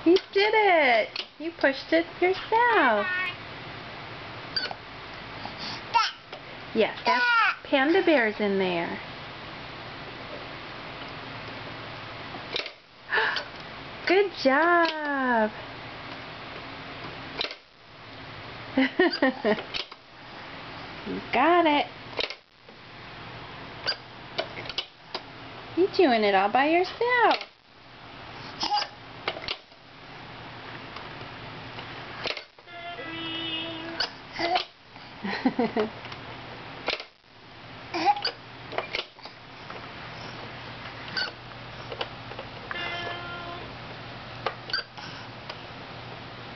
You did it! You pushed it yourself. Yes, that's Panda Bear's in there. Good job! You got it. You're doing it all by yourself.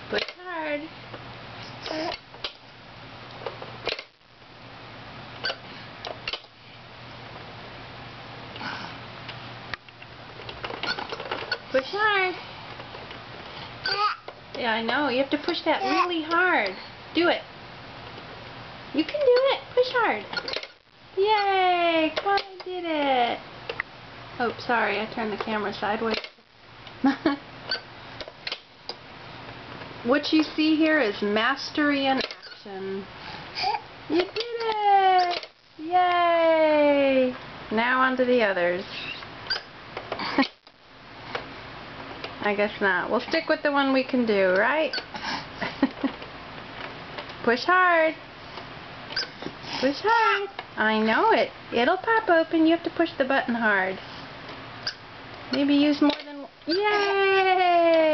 Push hard. Push hard. Yeah, I know. You have to push that really hard. Do it. You can do it. Push hard. Yay! Kwani did it. Oh, sorry. I turned the camera sideways. What you see here is mastery in action. You did it! Yay! Now on to the others. I guess not. We'll stick with the one we can do, right? Push hard. Push hard. I know it. It'll pop open. You have to push the button hard. Maybe use more than... Yay!